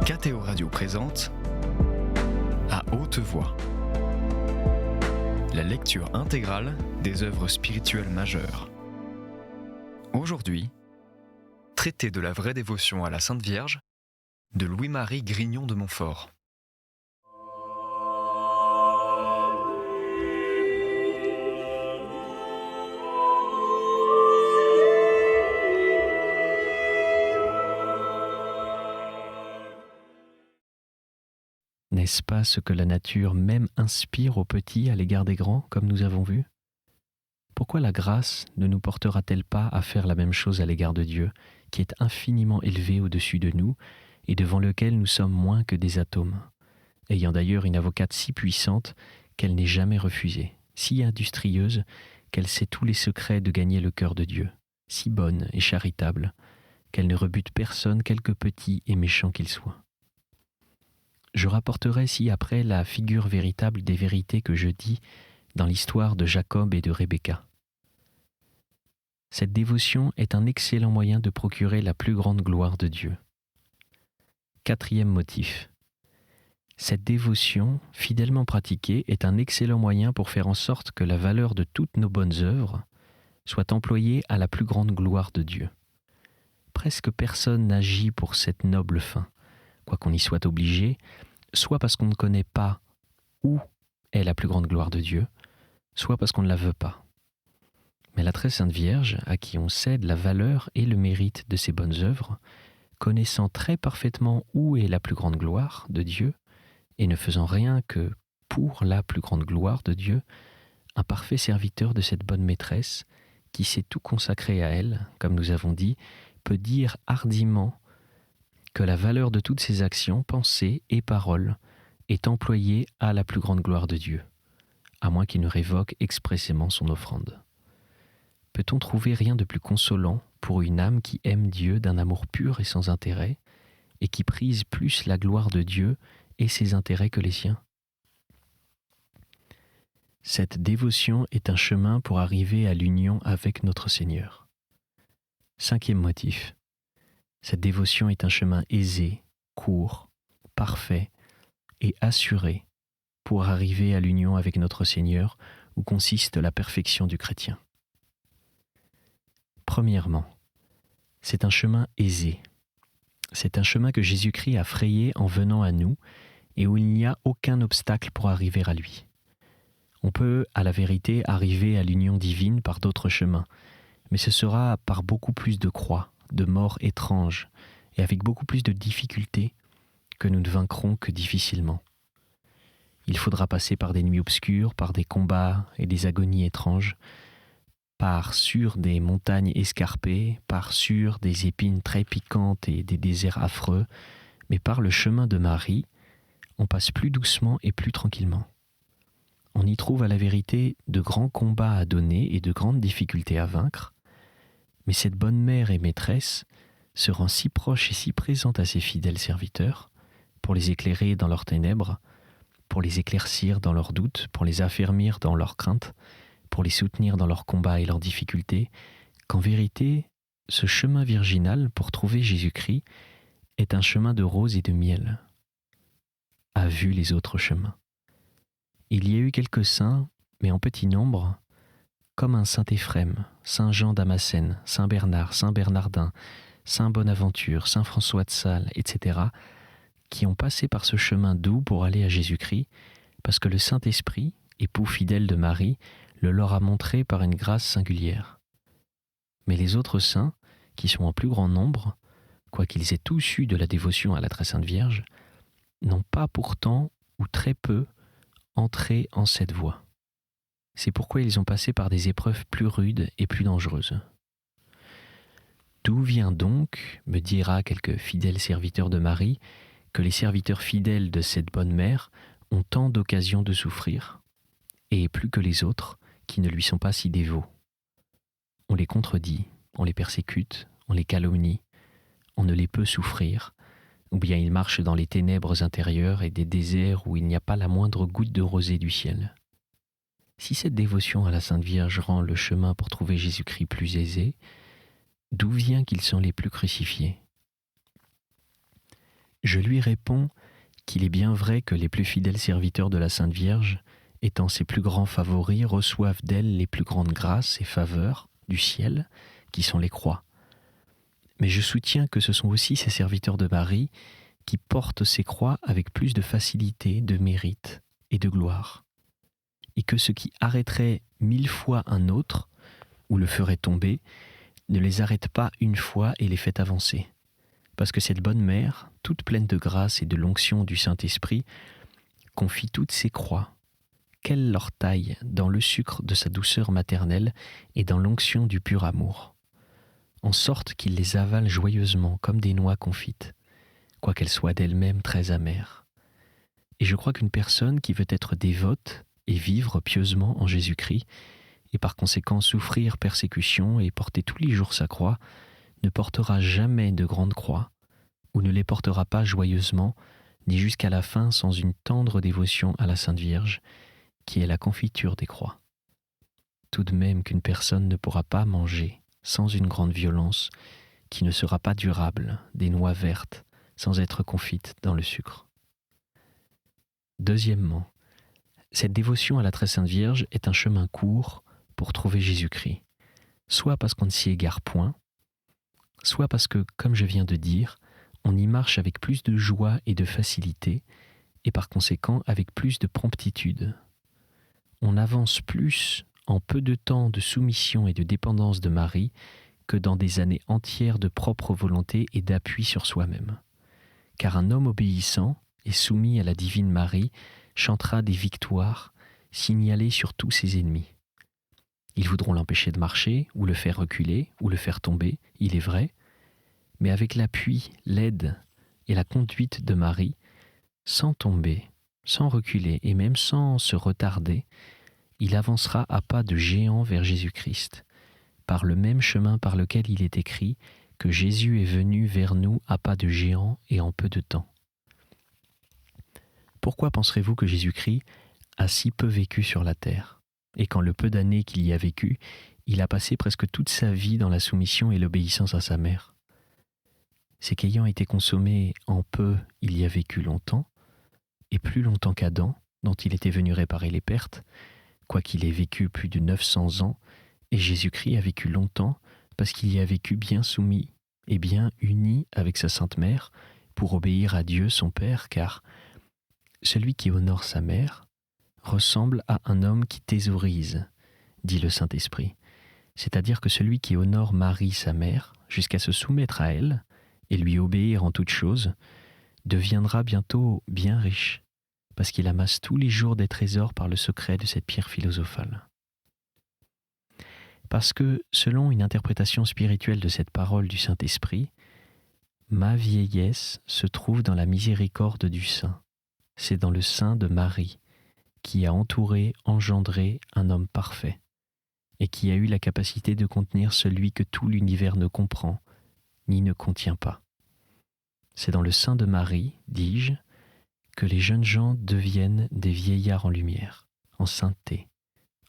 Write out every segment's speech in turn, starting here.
KTO Radio présente À haute voix, la lecture intégrale des œuvres spirituelles majeures. Aujourd'hui, traité de la vraie dévotion à la Sainte Vierge de Louis-Marie Grignon de Montfort. N'est-ce pas ce que la nature même inspire aux petits à l'égard des grands, comme nous avons vu ? Pourquoi la grâce ne nous portera-t-elle pas à faire la même chose à l'égard de Dieu, qui est infiniment élevé au-dessus de nous et devant lequel nous sommes moins que des atomes, ayant d'ailleurs une avocate si puissante qu'elle n'est jamais refusée, si industrieuse qu'elle sait tous les secrets de gagner le cœur de Dieu, si bonne et charitable qu'elle ne rebute personne quelque petit et méchant qu'il soit. Je rapporterai ci-après la figure véritable des vérités que je dis dans l'histoire de Jacob et de Rebecca. Cette dévotion est un excellent moyen de procurer la plus grande gloire de Dieu. Quatrième motif. Cette dévotion, fidèlement pratiquée, est un excellent moyen pour faire en sorte que la valeur de toutes nos bonnes œuvres soit employée à la plus grande gloire de Dieu. Presque personne n'agit pour cette noble fin, quoiqu'on y soit obligé, soit parce qu'on ne connaît pas où est la plus grande gloire de Dieu, soit parce qu'on ne la veut pas. Mais la très sainte Vierge, à qui on cède la valeur et le mérite de ses bonnes œuvres, connaissant très parfaitement où est la plus grande gloire de Dieu, et ne faisant rien que pour la plus grande gloire de Dieu, un parfait serviteur de cette bonne maîtresse, qui s'est tout consacré à elle, comme nous avons dit, peut dire hardiment que la valeur de toutes ses actions, pensées et paroles est employée à la plus grande gloire de Dieu, à moins qu'il ne révoque expressément son offrande. Peut-on trouver rien de plus consolant pour une âme qui aime Dieu d'un amour pur et sans intérêt, et qui prise plus la gloire de Dieu et ses intérêts que les siens ? Cette dévotion est un chemin pour arriver à l'union avec notre Seigneur. Cinquième motif. Cette dévotion est un chemin aisé, court, parfait et assuré pour arriver à l'union avec notre Seigneur où consiste la perfection du chrétien. Premièrement, c'est un chemin aisé. C'est un chemin que Jésus-Christ a frayé en venant à nous et où il n'y a aucun obstacle pour arriver à lui. On peut, à la vérité, arriver à l'union divine par d'autres chemins, mais ce sera par beaucoup plus de croix, de morts étranges, et avec beaucoup plus de difficultés que nous ne vaincrons que difficilement. Il faudra passer par des nuits obscures, par des combats et des agonies étranges, par sur des montagnes escarpées, par sur des épines très piquantes et des déserts affreux, mais par le chemin de Marie, on passe plus doucement et plus tranquillement. On y trouve à la vérité de grands combats à donner et de grandes difficultés à vaincre, mais cette bonne mère et maîtresse se rend si proche et si présente à ses fidèles serviteurs pour les éclairer dans leurs ténèbres, pour les éclaircir dans leurs doutes, pour les affermir dans leurs craintes, pour les soutenir dans leurs combats et leurs difficultés, qu'en vérité, ce chemin virginal pour trouver Jésus-Christ est un chemin de rose et de miel, a vu les autres chemins. Il y a eu quelques saints, mais en petit nombre, comme un saint Éphrem, saint Jean Damascène, saint Bernard, saint Bernardin, saint Bonaventure, saint François de Sales, etc., qui ont passé par ce chemin doux pour aller à Jésus-Christ, parce que le Saint-Esprit, époux fidèle de Marie, le leur a montré par une grâce singulière. Mais les autres saints, qui sont en plus grand nombre, quoiqu'ils aient tous eu de la dévotion à la très sainte Vierge, n'ont pas pourtant, ou très peu, entré en cette voie. C'est pourquoi ils ont passé par des épreuves plus rudes et plus dangereuses. D'où vient donc, me dira quelque fidèle serviteur de Marie, que les serviteurs fidèles de cette bonne mère ont tant d'occasions de souffrir, et plus que les autres qui ne lui sont pas si dévots. On les contredit, on les persécute, on les calomnie, on ne les peut souffrir, ou bien ils marchent dans les ténèbres intérieures et des déserts où il n'y a pas la moindre goutte de rosée du ciel. Si cette dévotion à la Sainte Vierge rend le chemin pour trouver Jésus-Christ plus aisé, d'où vient qu'ils sont les plus crucifiés ? Je lui réponds qu'il est bien vrai que les plus fidèles serviteurs de la Sainte Vierge, étant ses plus grands favoris, reçoivent d'elle les plus grandes grâces et faveurs du ciel, qui sont les croix. Mais je soutiens que ce sont aussi ces serviteurs de Marie qui portent ces croix avec plus de facilité, de mérite et de gloire, et que ce qui arrêterait 1000 fois un autre, ou le ferait tomber, ne les arrête pas une fois et les fait avancer. Parce que cette bonne mère, toute pleine de grâce et de l'onction du Saint-Esprit, confie toutes ses croix, qu'elle leur taille dans le sucre de sa douceur maternelle et dans l'onction du pur amour, en sorte qu'ils les avalent joyeusement comme des noix confites, quoiqu'elles soient d'elles-mêmes très amères. Et je crois qu'une personne qui veut être dévote et vivre pieusement en Jésus-Christ, et par conséquent souffrir persécution et porter tous les jours sa croix, ne portera jamais de grandes croix, ou ne les portera pas joyeusement, ni jusqu'à la fin sans une tendre dévotion à la Sainte Vierge, qui est la confiture des croix. Tout de même qu'une personne ne pourra pas manger, sans une grande violence, qui ne sera pas durable, des noix vertes, sans être confite dans le sucre. Deuxièmement, cette dévotion à la Très Sainte Vierge est un chemin court pour trouver Jésus-Christ, soit parce qu'on ne s'y égare point, soit parce que, comme je viens de dire, on y marche avec plus de joie et de facilité, et par conséquent avec plus de promptitude. On avance plus en peu de temps de soumission et de dépendance de Marie que dans des années entières de propre volonté et d'appui sur soi-même. Car un homme obéissant et soumis à la divine Marie chantera des victoires signalées sur tous ses ennemis. Ils voudront l'empêcher de marcher, ou le faire reculer, ou le faire tomber, il est vrai, mais avec l'appui, l'aide et la conduite de Marie, sans tomber, sans reculer et même sans se retarder, il avancera à pas de géant vers Jésus-Christ, par le même chemin par lequel il est écrit que Jésus est venu vers nous à pas de géant et en peu de temps. Pourquoi penserez-vous que Jésus-Christ a si peu vécu sur la terre ? Et qu'en le peu d'années qu'il y a vécu, il a passé presque toute sa vie dans la soumission et l'obéissance à sa mère. C'est qu'ayant été consommé en peu, il y a vécu longtemps, et plus longtemps qu'Adam, dont il était venu réparer les pertes, quoiqu'il ait vécu plus de 900 ans, et Jésus-Christ a vécu longtemps parce qu'il y a vécu bien soumis et bien uni avec sa Sainte Mère pour obéir à Dieu son Père, car celui qui honore sa mère ressemble à un homme qui thésaurise, dit le Saint-Esprit. C'est-à-dire que celui qui honore Marie, sa mère, jusqu'à se soumettre à elle et lui obéir en toutes choses, deviendra bientôt bien riche, parce qu'il amasse tous les jours des trésors par le secret de cette pierre philosophale. Parce que, selon une interprétation spirituelle de cette parole du Saint-Esprit, ma vieillesse se trouve dans la miséricorde du Saint. C'est dans le sein de Marie, qui a engendré un homme parfait, et qui a eu la capacité de contenir celui que tout l'univers ne comprend, ni ne contient pas. C'est dans le sein de Marie, dis-je, que les jeunes gens deviennent des vieillards en lumière, en sainteté,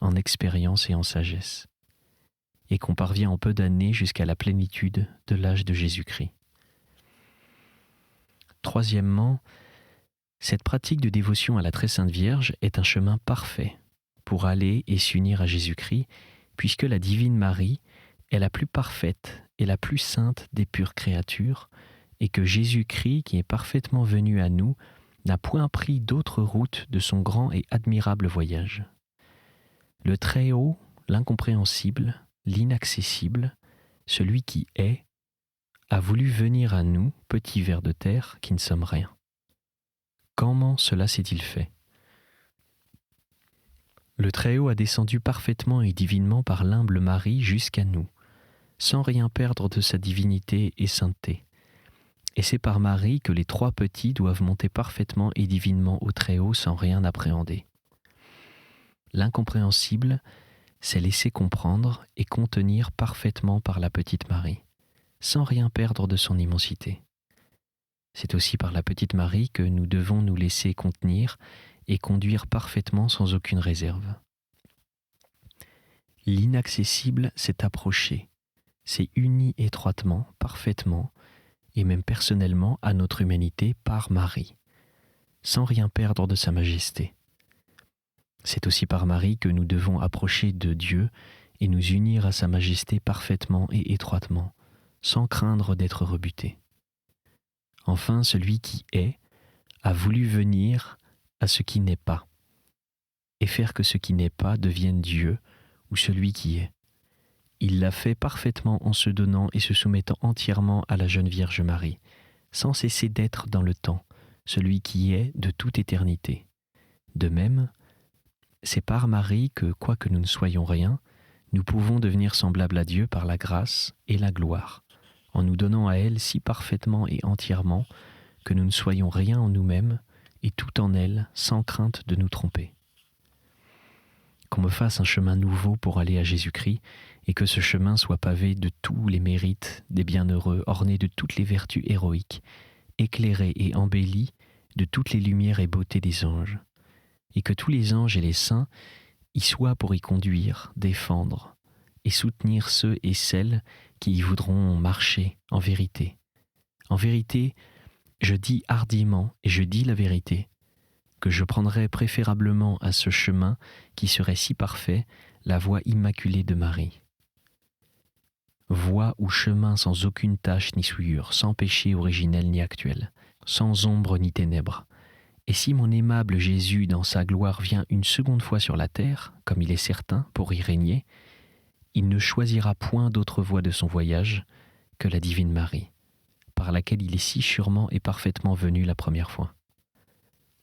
en expérience et en sagesse, et qu'on parvient en peu d'années jusqu'à la plénitude de l'âge de Jésus-Christ. Troisièmement, cette pratique de dévotion à la Très Sainte Vierge est un chemin parfait pour aller et s'unir à Jésus-Christ, puisque la divine Marie est la plus parfaite et la plus sainte des pures créatures, et que Jésus-Christ, qui est parfaitement venu à nous, n'a point pris d'autre route de son grand et admirable voyage. Le Très-Haut, l'incompréhensible, l'inaccessible, celui qui est, a voulu venir à nous, petits vers de terre qui ne sommes rien. Comment cela s'est-il fait ? Le Très-Haut a descendu parfaitement et divinement par l'humble Marie jusqu'à nous, sans rien perdre de sa divinité et sainteté. Et c'est par Marie que les trois petits doivent monter parfaitement et divinement au Très-Haut sans rien appréhender. L'incompréhensible s'est laissé comprendre et contenir parfaitement par la petite Marie, sans rien perdre de son immensité. C'est aussi par la petite Marie que nous devons nous laisser contenir et conduire parfaitement sans aucune réserve. L'inaccessible s'est approché, s'est uni étroitement, parfaitement, et même personnellement à notre humanité par Marie, sans rien perdre de sa majesté. C'est aussi par Marie que nous devons approcher de Dieu et nous unir à sa majesté parfaitement et étroitement, sans craindre d'être rebuté. Enfin, celui qui est a voulu venir à ce qui n'est pas, et faire que ce qui n'est pas devienne Dieu ou celui qui est. Il l'a fait parfaitement en se donnant et se soumettant entièrement à la jeune Vierge Marie, sans cesser d'être dans le temps, celui qui est de toute éternité. De même, c'est par Marie que, quoique nous ne soyons rien, nous pouvons devenir semblables à Dieu par la grâce et la gloire, en nous donnant à elle si parfaitement et entièrement que nous ne soyons rien en nous-mêmes et tout en elle, sans crainte de nous tromper. Qu'on me fasse un chemin nouveau pour aller à Jésus-Christ et que ce chemin soit pavé de tous les mérites des bienheureux, orné de toutes les vertus héroïques, éclairé et embelli de toutes les lumières et beautés des anges, et que tous les anges et les saints y soient pour y conduire, défendre et soutenir ceux et celles qui y voudront marcher en vérité. En vérité, je dis hardiment et je dis la vérité, que je prendrais préférablement à ce chemin qui serait si parfait, la voie immaculée de Marie. Voie ou chemin sans aucune tache ni souillure, sans péché originel ni actuel, sans ombre ni ténèbres. Et si mon aimable Jésus dans sa gloire vient une seconde fois sur la terre, comme il est certain, pour y régner, il ne choisira point d'autre voie de son voyage que la divine Marie, par laquelle il est si sûrement et parfaitement venu la première fois.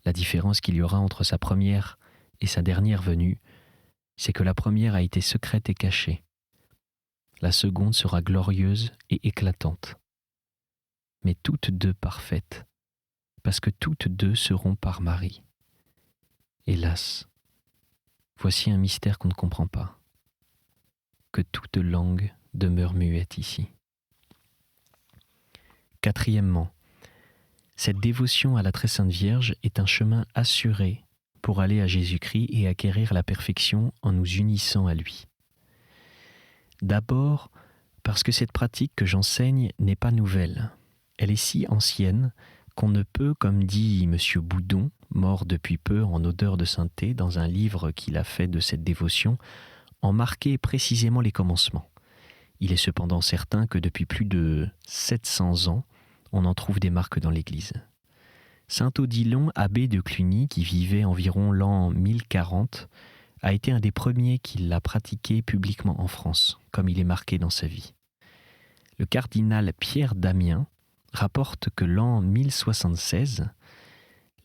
La différence qu'il y aura entre sa première et sa dernière venue, c'est que la première a été secrète et cachée. La seconde sera glorieuse et éclatante. Mais toutes deux parfaites, parce que toutes deux seront par Marie. Hélas, voici un mystère qu'on ne comprend pas, que toute langue demeure muette ici. Quatrièmement, cette dévotion à la Très Sainte Vierge est un chemin assuré pour aller à Jésus-Christ et acquérir la perfection en nous unissant à lui. D'abord, parce que cette pratique que j'enseigne n'est pas nouvelle. Elle est si ancienne qu'on ne peut, comme dit M. Boudon, mort depuis peu en odeur de sainteté dans un livre qu'il a fait de cette dévotion, en marquer précisément les commencements. Il est cependant certain que depuis plus de 700 ans, on en trouve des marques dans l'Église. Saint Odilon, abbé de Cluny, qui vivait environ l'an 1040, a été un des premiers qui l'a pratiqué publiquement en France, comme il est marqué dans sa vie. Le cardinal Pierre Damien rapporte que l'an 1076,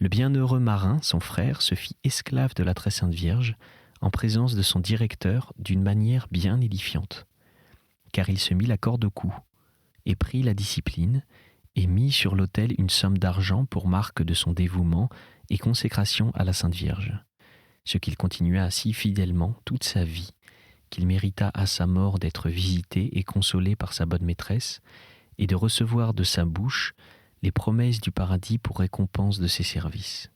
le bienheureux Marin, son frère, se fit esclave de la Très Sainte Vierge en présence de son directeur d'une manière bien édifiante, car il se mit la corde au cou et prit la discipline et mit sur l'autel une somme d'argent pour marque de son dévouement et consécration à la Sainte Vierge, ce qu'il continua si fidèlement toute sa vie, qu'il mérita à sa mort d'être visité et consolé par sa bonne maîtresse, et de recevoir de sa bouche les promesses du paradis pour récompense de ses services.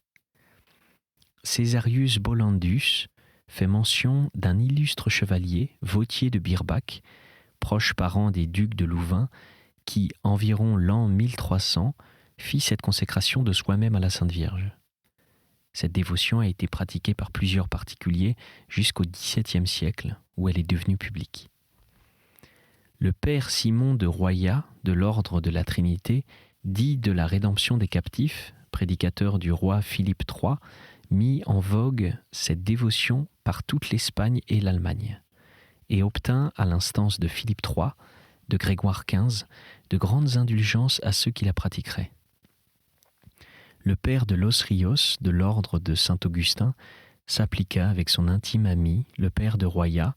Césarius Bollandus fait mention d'un illustre chevalier, Vautier de Birbach, proche parent des ducs de Louvain, qui, environ l'an 1300, fit cette consécration de soi-même à la Sainte Vierge. Cette dévotion a été pratiquée par plusieurs particuliers jusqu'au XVIIe siècle, où elle est devenue publique. Le père Simon de Royat, de l'ordre de la Trinité, dit de la rédemption des captifs, prédicateur du roi Philippe III, mit en vogue cette dévotion par toute l'Espagne et l'Allemagne, et obtint, à l'instance de Philippe III, de Grégoire XV, de grandes indulgences à ceux qui la pratiqueraient. Le père de Los Rios, de l'ordre de Saint-Augustin, s'appliqua avec son intime ami, le père de Royat,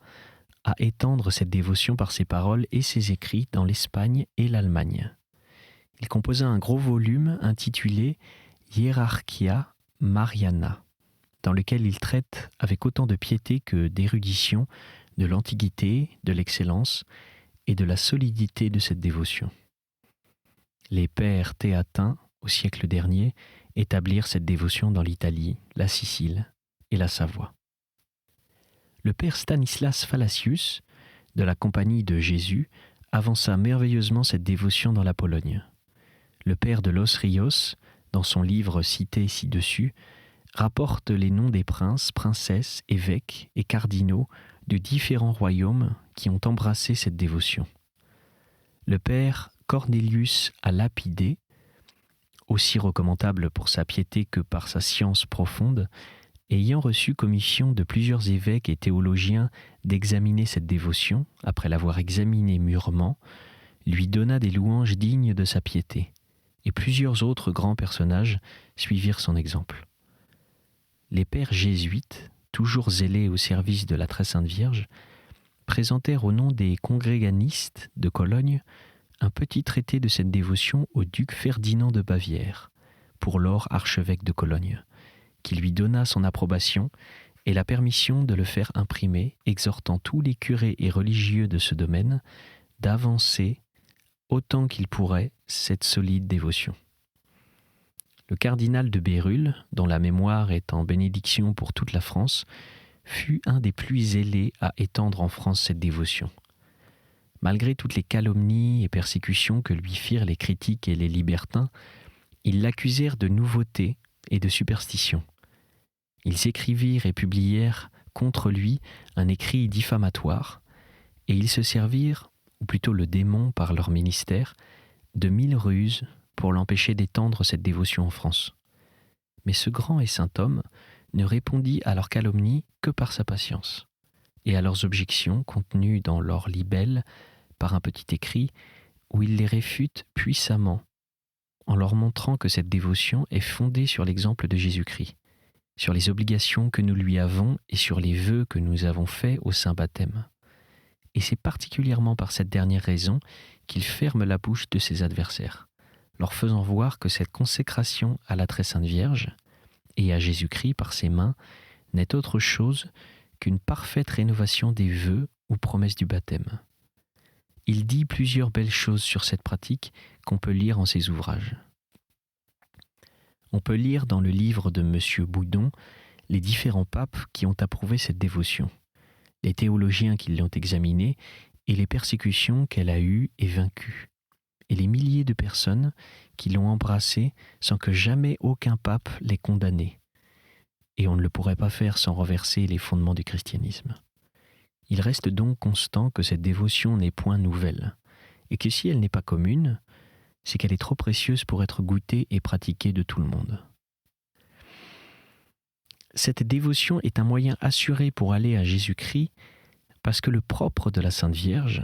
à étendre cette dévotion par ses paroles et ses écrits dans l'Espagne et l'Allemagne. Il composa un gros volume intitulé Hierarchia Mariana, dans lequel il traite avec autant de piété que d'érudition de l'antiquité, de l'excellence et de la solidité de cette dévotion. Les pères théatins, au siècle dernier, établirent cette dévotion dans l'Italie, la Sicile et la Savoie. Le père Stanislas Fallacius, de la Compagnie de Jésus, avança merveilleusement cette dévotion dans la Pologne. Le père de Los Rios, dans son livre cité ci-dessus, rapporte les noms des princes, princesses, évêques et cardinaux de différents royaumes qui ont embrassé cette dévotion. Le père Cornelius a lapidé, aussi recommandable pour sa piété que par sa science profonde, ayant reçu commission de plusieurs évêques et théologiens d'examiner cette dévotion, après l'avoir examinée mûrement, lui donna des louanges dignes de sa piété, et plusieurs autres grands personnages suivirent son exemple. Les pères jésuites, toujours zélés au service de la très sainte Vierge, présentèrent au nom des congréganistes de Cologne un petit traité de cette dévotion au duc Ferdinand de Bavière, pour lors archevêque de Cologne, qui lui donna son approbation et la permission de le faire imprimer, exhortant tous les curés et religieux de ce domaine d'avancer autant qu'ils pourraient cette solide dévotion. Le cardinal de Bérulle, dont la mémoire est en bénédiction pour toute la France, fut un des plus zélés à étendre en France cette dévotion. Malgré toutes les calomnies et persécutions que lui firent les critiques et les libertins, ils l'accusèrent de nouveauté et de superstition. Ils écrivirent et publièrent contre lui un écrit diffamatoire, et ils se servirent, ou plutôt le démon par leur ministère, de 1000 ruses pour l'empêcher d'étendre cette dévotion en France. Mais ce grand et saint homme ne répondit à leurs calomnies que par sa patience, et à leurs objections contenues dans leur libelle par un petit écrit où il les réfute puissamment, en leur montrant que cette dévotion est fondée sur l'exemple de Jésus-Christ, sur les obligations que nous lui avons et sur les vœux que nous avons faits au saint baptême. Et c'est particulièrement par cette dernière raison qu'il ferme la bouche de ses adversaires, leur faisant voir que cette consécration à la très sainte Vierge et à Jésus-Christ par ses mains n'est autre chose qu'une parfaite rénovation des vœux ou promesses du baptême. Il dit plusieurs belles choses sur cette pratique qu'on peut lire en ses ouvrages. On peut lire dans le livre de M. Boudon les différents papes qui ont approuvé cette dévotion, les théologiens qui l'ont examinée et les persécutions qu'elle a eues et vaincues, et les milliers de personnes qui l'ont embrassée sans que jamais aucun pape l'ait condamnée. Et on ne le pourrait pas faire sans renverser les fondements du christianisme. Il reste donc constant que cette dévotion n'est point nouvelle, et que si elle n'est pas commune, c'est qu'elle est trop précieuse pour être goûtée et pratiquée de tout le monde. Cette dévotion est un moyen assuré pour aller à Jésus-Christ, parce que le propre de la Sainte Vierge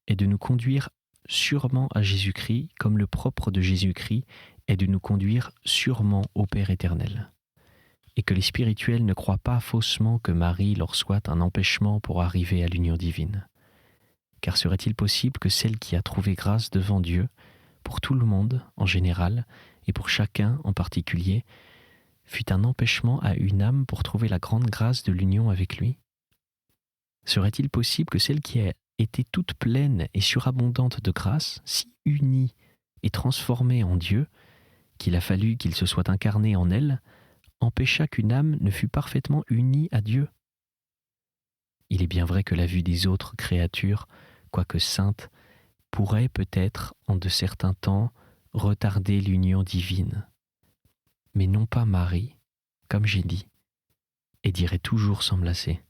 est de nous conduire sûrement à Jésus-Christ, comme le propre de Jésus-Christ est de nous conduire sûrement au Père éternel. Et que les spirituels ne croient pas faussement que Marie leur soit un empêchement pour arriver à l'union divine. Car serait-il possible que celle qui a trouvé grâce devant Dieu, pour tout le monde en général et pour chacun en particulier, fût un empêchement à une âme pour trouver la grande grâce de l'union avec lui? Serait-il possible que celle qui a été toute pleine et surabondante de grâce, si unie et transformée en Dieu, qu'il a fallu qu'il se soit incarné en elle, empêcha qu'une âme ne fût parfaitement unie à Dieu? Il est bien vrai que la vue des autres créatures, quoique saintes, pourrait peut-être, en de certains temps, retarder l'union divine. Mais non pas Marie, comme j'ai dit, et dirait toujours sans me lasser.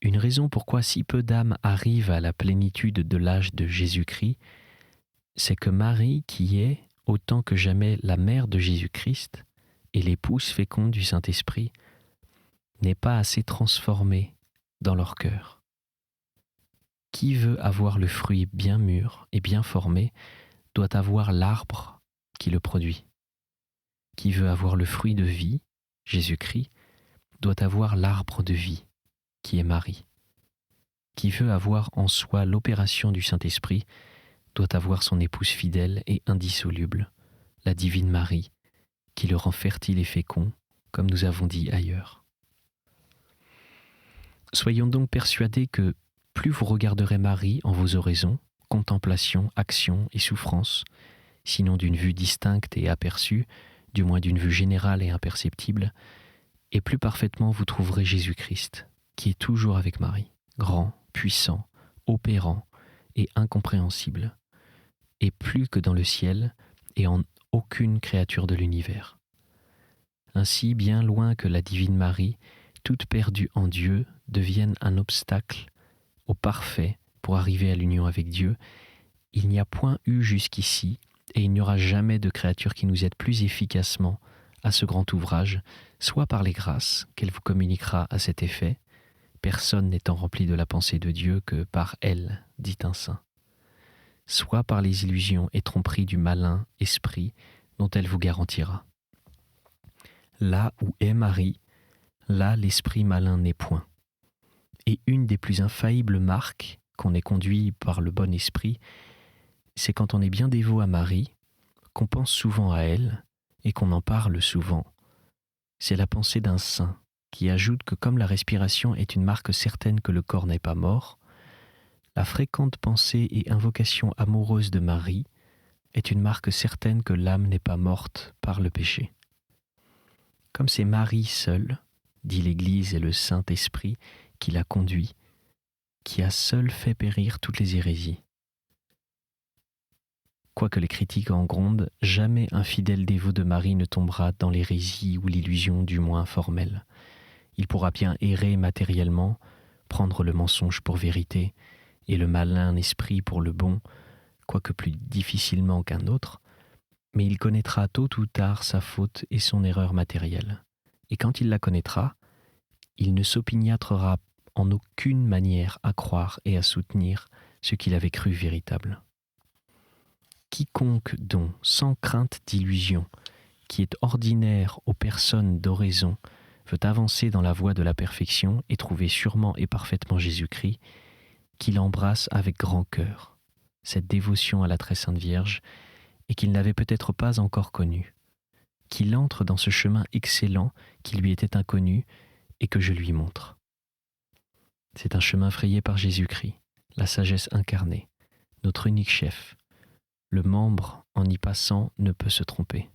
Une raison pourquoi si peu d'âmes arrivent à la plénitude de l'âge de Jésus-Christ, c'est que Marie, qui est, autant que jamais, la mère de Jésus-Christ et l'épouse féconde du Saint-Esprit, n'est pas assez transformée dans leur cœur. Qui veut avoir le fruit bien mûr et bien formé doit avoir l'arbre qui le produit. Qui veut avoir le fruit de vie, Jésus-Christ, doit avoir l'arbre de vie, qui est Marie. Qui veut avoir en soi l'opération du Saint-Esprit doit avoir son épouse fidèle et indissoluble, la divine Marie, qui le rend fertile et fécond, comme nous avons dit ailleurs. Soyons donc persuadés que plus vous regarderez Marie en vos oraisons, contemplation, action et souffrance, sinon d'une vue distincte et aperçue, du moins d'une vue générale et imperceptible, et plus parfaitement vous trouverez Jésus-Christ, qui est toujours avec Marie, grand, puissant, opérant et incompréhensible, et plus que dans le ciel, et en aucune créature de l'univers. Ainsi, bien loin que la Divine Marie, toute perdue en Dieu, devienne un obstacle au parfait pour arriver à l'union avec Dieu, il n'y a point eu jusqu'ici, et il n'y aura jamais de créature qui nous aide plus efficacement à ce grand ouvrage, soit par les grâces qu'elle vous communiquera à cet effet, personne n'étant rempli de la pensée de Dieu que par elle, dit un saint, soit par les illusions et tromperies du malin esprit dont elle vous garantira. Là où est Marie, là l'esprit malin n'est point. Et une des plus infaillibles marques qu'on est conduit par le bon esprit, c'est quand on est bien dévot à Marie, qu'on pense souvent à elle et qu'on en parle souvent. C'est la pensée d'un saint qui ajoute que comme la respiration est une marque certaine que le corps n'est pas mort, la fréquente pensée et invocation amoureuse de Marie est une marque certaine que l'âme n'est pas morte par le péché. Comme c'est Marie seule, dit l'Église et le Saint-Esprit qui l'a conduit, qui a seul fait périr toutes les hérésies. Quoique les critiques en grondent, jamais un fidèle dévot de Marie ne tombera dans l'hérésie ou l'illusion du moins formelle. Il pourra bien errer matériellement, prendre le mensonge pour vérité et le malin esprit pour le bon, quoique plus difficilement qu'un autre, mais il connaîtra tôt ou tard sa faute et son erreur matérielle. Et quand il la connaîtra, il ne s'opiniâtrera en aucune manière à croire et à soutenir ce qu'il avait cru véritable. Quiconque donc, sans crainte d'illusion, qui est ordinaire aux personnes d'oraison, veut avancer dans la voie de la perfection et trouver sûrement et parfaitement Jésus-Christ, qu'il embrasse avec grand cœur cette dévotion à la très sainte Vierge et qu'il n'avait peut-être pas encore connue, qu'il entre dans ce chemin excellent qui lui était inconnu et que je lui montre. C'est un chemin frayé par Jésus-Christ, la sagesse incarnée, notre unique chef. Le membre, en y passant, ne peut se tromper.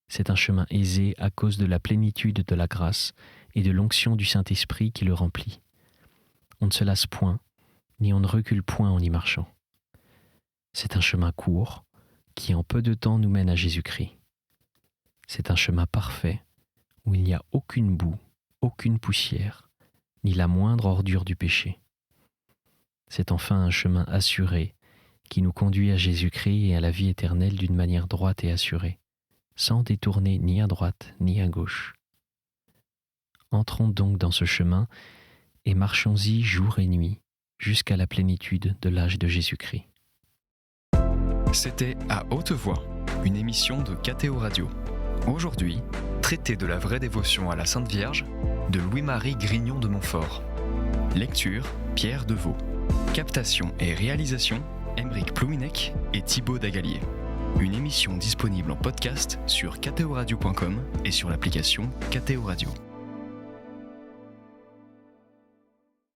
C'est un chemin aisé à cause de la plénitude de la grâce et de l'onction du Saint-Esprit qui le remplit. On ne se lasse point, ni on ne recule point en y marchant. C'est un chemin court qui en peu de temps nous mène à Jésus-Christ. C'est un chemin parfait où il n'y a aucune boue, aucune poussière, ni la moindre ordure du péché. C'est enfin un chemin assuré qui nous conduit à Jésus-Christ et à la vie éternelle d'une manière droite et assurée, sans détourner ni à droite ni à gauche. Entrons donc dans ce chemin et marchons-y jour et nuit jusqu'à la plénitude de l'âge de Jésus-Christ. C'était À Haute Voix, une émission de KTO Radio. Aujourd'hui, traité de la vraie dévotion à la Sainte Vierge de Louis-Marie Grignion de Montfort. Lecture, Pierre Deveau. Captation et réalisation, Aymeric Plouminec et Thibaut Dagalier. Une émission disponible en podcast sur ktoradio.com et sur l'application KTO Radio.